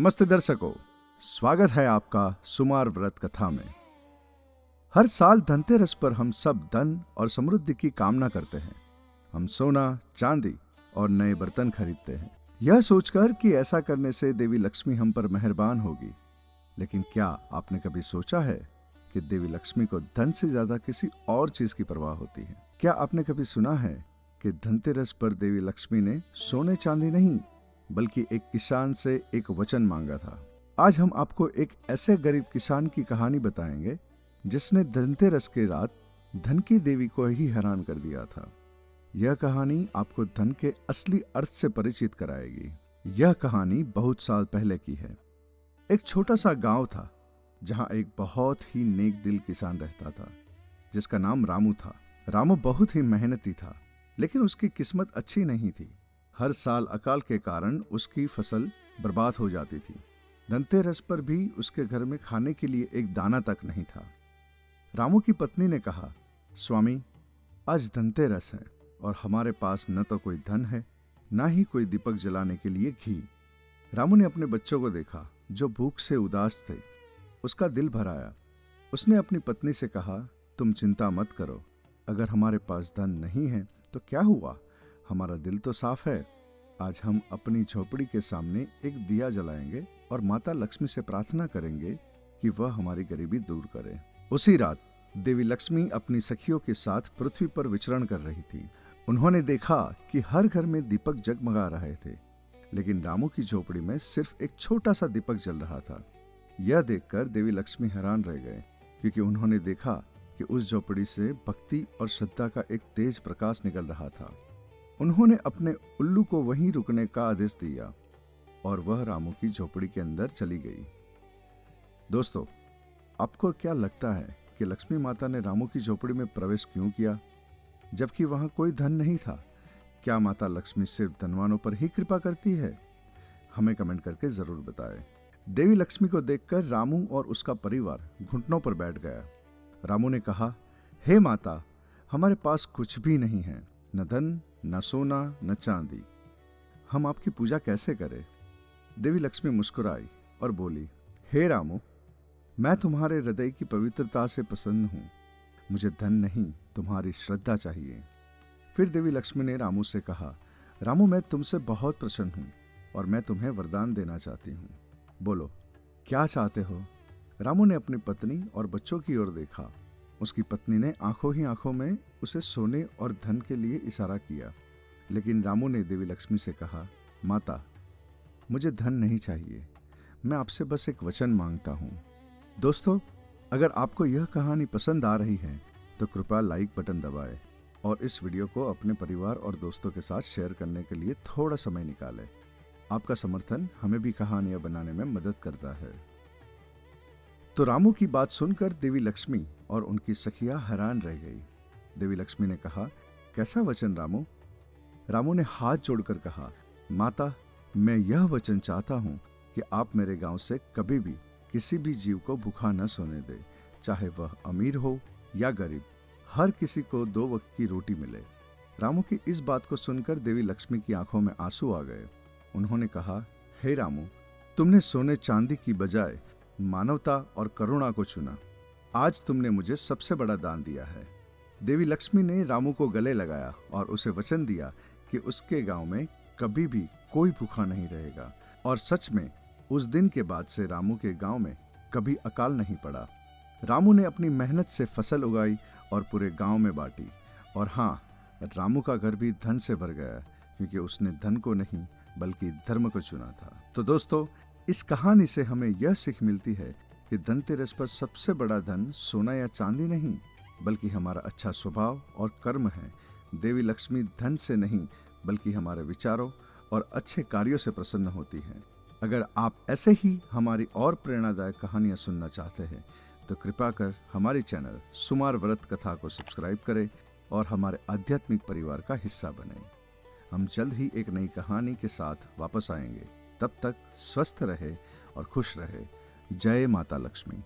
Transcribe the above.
नमस्ते दर्शकों, स्वागत है आपका सुमार व्रत कथा में। हर साल धनतेरस पर हम सब धन और समृद्धि की कामना करते हैं। हम सोना, चांदी और नए बर्तन खरीदते हैं, यह सोचकर कि ऐसा करने से देवी लक्ष्मी हम पर मेहरबान होगी। लेकिन क्या आपने कभी सोचा है कि देवी लक्ष्मी को धन से ज्यादा किसी और चीज की परवाह होती है? क्या आपने कभी सुना है कि धनतेरस पर देवी लक्ष्मी ने सोने चांदी नहीं बल्कि एक किसान से एक वचन मांगा था? आज हम आपको एक ऐसे गरीब किसान की कहानी बताएंगे जिसने धनतेरस के रात धन की देवी को ही हैरान कर दिया था। यह कहानी आपको धन के असली अर्थ से परिचित कराएगी। यह कहानी बहुत साल पहले की है। एक छोटा सा गांव था जहां एक बहुत ही नेक दिल किसान रहता था जिसका नाम रामू था। रामू बहुत ही मेहनती था, लेकिन उसकी किस्मत अच्छी नहीं थी। हर साल अकाल के कारण उसकी फसल बर्बाद हो जाती थी। धनतेरस पर भी उसके घर में खाने के लिए एक दाना तक नहीं था। रामू की पत्नी ने कहा, स्वामी, आज धनतेरस है और हमारे पास न तो कोई धन है, ना ही कोई दीपक जलाने के लिए घी। रामू ने अपने बच्चों को देखा जो भूख से उदास थे। उसका दिल भर आया। उसने अपनी पत्नी से कहा, तुम चिंता मत करो, अगर हमारे पास धन नहीं है तो क्या हुआ, हमारा दिल तो साफ है। आज हम अपनी झोपड़ी के सामने एक दिया जलाएंगे और माता लक्ष्मी से प्रार्थना करेंगे कि वह हमारी गरीबी दूर करे। उसी रात देवी लक्ष्मी अपनी सखियों के साथ पृथ्वी पर विचरण कर रही थी। उन्होंने देखा कि हर घर में दीपक जगमगा रहे थे, लेकिन रामू की झोपड़ी में सिर्फ एक छोटा सा दीपक जल रहा था। यह देखकर देवी लक्ष्मी हैरान रह गए, क्योंकि उन्होंने देखा कि उस झोपड़ी से भक्ति और श्रद्धा का एक तेज प्रकाश निकल रहा था। उन्होंने अपने उल्लू को वहीं रुकने का आदेश दिया और वह रामू की झोपड़ी के अंदर चली गई। दोस्तों, आपको क्या लगता है कि लक्ष्मी माता ने रामू की झोपड़ी में प्रवेश क्यों किया, जबकि वहां कोई धन नहीं था? क्या माता लक्ष्मी सिर्फ धनवानों पर ही कृपा करती है? हमें कमेंट करके जरूर बताएं। देवी लक्ष्मी को देखकर रामू और उसका परिवार घुटनों पर बैठ गया। रामू ने कहा, हे माता, हमारे पास कुछ भी नहीं है, न धन, न सोना, न चांदी। हम आपकी पूजा कैसे करें? देवी लक्ष्मी मुस्कुराई और बोली, हे रामू, मैं तुम्हारे हृदय की पवित्रता से प्रसन्न हूं। मुझे धन नहीं, तुम्हारी श्रद्धा चाहिए। फिर देवी लक्ष्मी ने रामू से कहा, रामू, मैं तुमसे बहुत प्रसन्न हूं और मैं तुम्हें वरदान देना चाहती हूं। बोलो, क्या चाहते हो? रामू ने अपनी पत्नी और बच्चों की ओर देखा। उसकी पत्नी ने आंखों ही आंखों में उसे सोने और धन के लिए इशारा किया, लेकिन रामू ने देवी लक्ष्मी से कहा, माता, मुझे धन नहीं चाहिए, मैं आपसे बस एक वचन मांगता हूँ। दोस्तों, अगर आपको यह कहानी पसंद आ रही है तो कृपया लाइक बटन दबाएं और इस वीडियो को अपने परिवार और दोस्तों के साथ शेयर करने के लिए थोड़ा समय निकालें। आपका समर्थन हमें भी कहानियां बनाने में मदद करता है। तो रामू की बात सुनकर देवी लक्ष्मी और उनकी सखियां हैरान रह गई। देवी लक्ष्मी ने कहा, कैसा वचन रामू? रामू ने हाथ जोड़कर कहा, माता, मैं यह वचन चाहता हूं कि आप मेरे गांव से कभी भी किसी भी जीव को भूखा न सोने दे, चाहे वह अमीर हो या गरीब, हर किसी को 2 वक्त की रोटी मिले। रामू की इस बात को सुनकर देवी लक्ष्मी की आंखों में आंसू आ गए। उन्होंने कहा, हे रामू, तुमने सोने चांदी की बजाय मानवता और करुणा को चुना। आज तुमने मुझे सबसे बड़ा दान दिया है। देवी लक्ष्मी ने रामू को गले लगाया और उसे वचन दिया कि उसके गांव में कभी भी कोई भूखा नहीं रहेगा। और सच में उस दिन के बाद से रामू के गांव में कभी अकाल नहीं पड़ा। रामू ने अपनी मेहनत से फसल उगाई और पूरे गांव में बांटी। और हाँ, रामू का घर भी धन से भर गया, क्योंकि उसने धन को नहीं बल्कि धर्म को चुना था। तो दोस्तों, इस कहानी से हमें यह सीख मिलती है कि धनतेरस पर सबसे बड़ा धन सोना या चांदी नहीं बल्कि हमारा अच्छा स्वभाव और कर्म है। देवी लक्ष्मी धन से नहीं बल्कि हमारे विचारों और अच्छे कार्यों से प्रसन्न होती है। अगर आप ऐसे ही हमारी और प्रेरणादायक कहानियां सुनना चाहते हैं तो कृपया कर हमारे चैनल सुमार व्रत कथा को सब्सक्राइब करें और हमारे आध्यात्मिक परिवार का हिस्सा बनें। हम जल्द ही एक नई कहानी के साथ वापस आएंगे। तब तक स्वस्थ रहे और खुश रहे। जय माता लक्ष्मी।